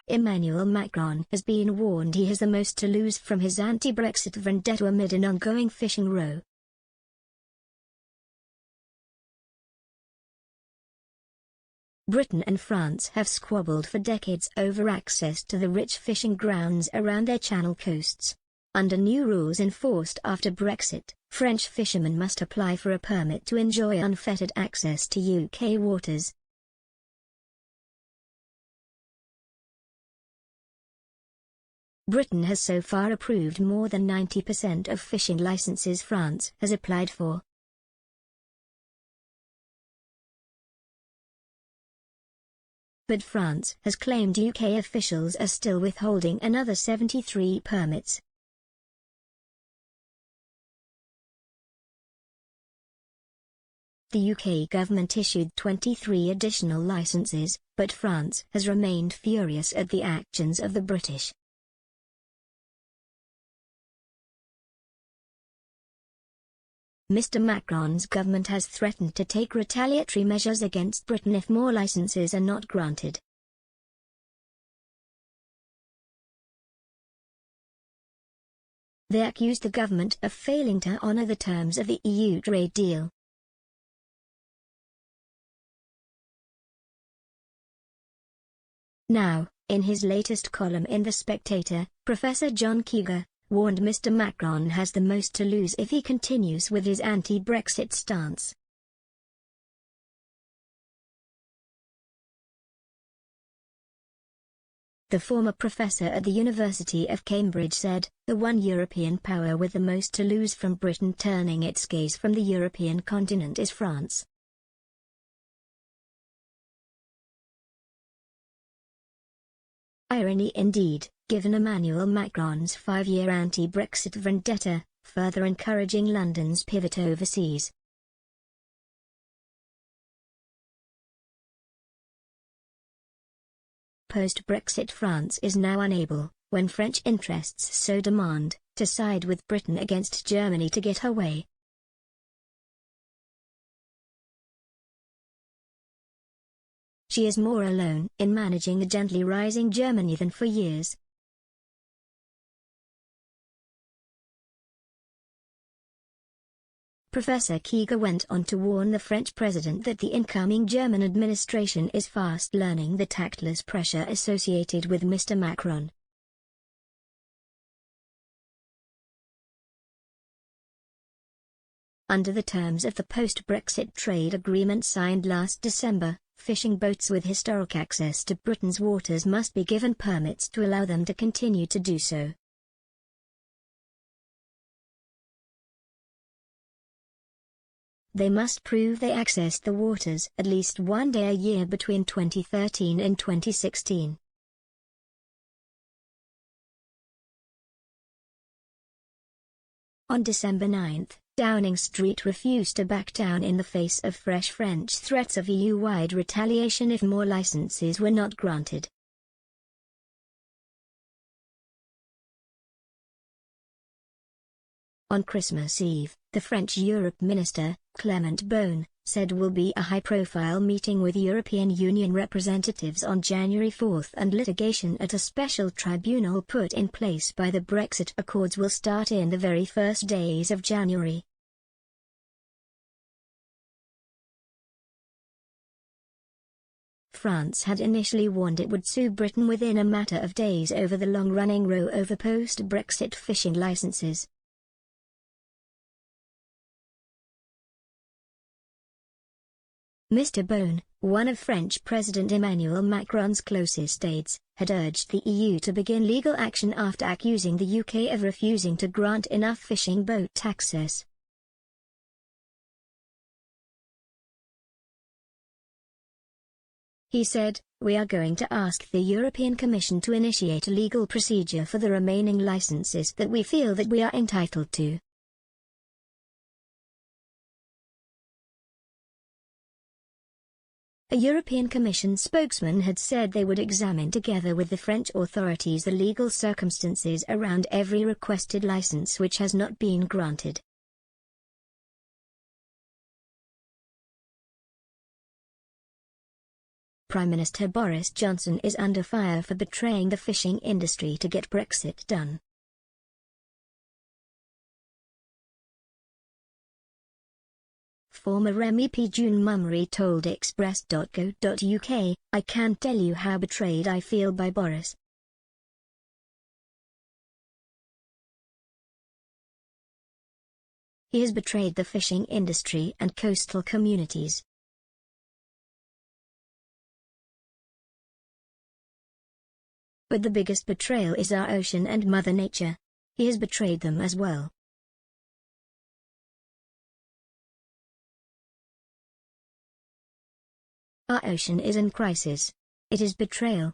Emmanuel Macron has been warned he has the most to lose from his anti-Brexit vendetta amid an ongoing fishing row. Britain and France have squabbled for decades over access to the rich fishing grounds around their channel coasts. Under new rules enforced after Brexit, French fishermen must apply for a permit to enjoy unfettered access to UK waters. Britain has so far approved more than 90% of fishing licenses France has applied for. But France has claimed UK officials are still withholding another 73 permits. The UK government issued 23 additional licenses, but France has remained furious at the actions of the British. Mr. Macron's government has threatened to take retaliatory measures against Britain if more licenses are not granted. They accused the government of failing to honour the terms of the EU trade deal. Now, in his latest column in The Spectator, Professor John Keeger warned Mr. Macron has the most to lose if he continues with his anti-Brexit stance. The former professor at the University of Cambridge said, "The one European power with the most to lose from Britain turning its gaze from the European continent is France." Irony indeed, given Emmanuel Macron's 5-year anti-Brexit vendetta, further encouraging London's pivot overseas. Post-Brexit France is now unable, when French interests so demand, to side with Britain against Germany to get her way. She is more alone in managing a gently rising Germany than for years. Professor Keeger went on to warn the French president that the incoming German administration is fast learning the tactless pressure associated with Mr. Macron. Under the terms of the post-Brexit trade agreement signed last December, fishing boats with historic access to Britain's waters must be given permits to allow them to continue to do so. They must prove they accessed the waters at least one day a year between 2013 and 2016. On December 9, Downing Street refused to back down in the face of fresh French threats of EU-wide retaliation if more licenses were not granted. On Christmas Eve, the French Europe Minister, Clement Beaune, said will be a high-profile meeting with European Union representatives on January 4 and litigation at a special tribunal put in place by the Brexit Accords will start in the very first days of January. France had initially warned it would sue Britain within a matter of days over the long-running row over post-Brexit fishing licenses. Mr. Beaune, one of French President Emmanuel Macron's closest aides, had urged the EU to begin legal action after accusing the UK of refusing to grant enough fishing boat access. He said, "We are going to ask the European Commission to initiate a legal procedure for the remaining licenses that we feel that we are entitled to." A European Commission spokesman had said they would examine together with the French authorities the legal circumstances around every requested license which has not been granted. Prime Minister Boris Johnson is under fire for betraying the fishing industry to get Brexit done. Former MEP June Mummery told Express.co.uk, "I can't tell you how betrayed I feel by Boris. He has betrayed the fishing industry and coastal communities. But the biggest betrayal is our ocean and Mother Nature. He has betrayed them as well. Our ocean is in crisis. It is betrayal.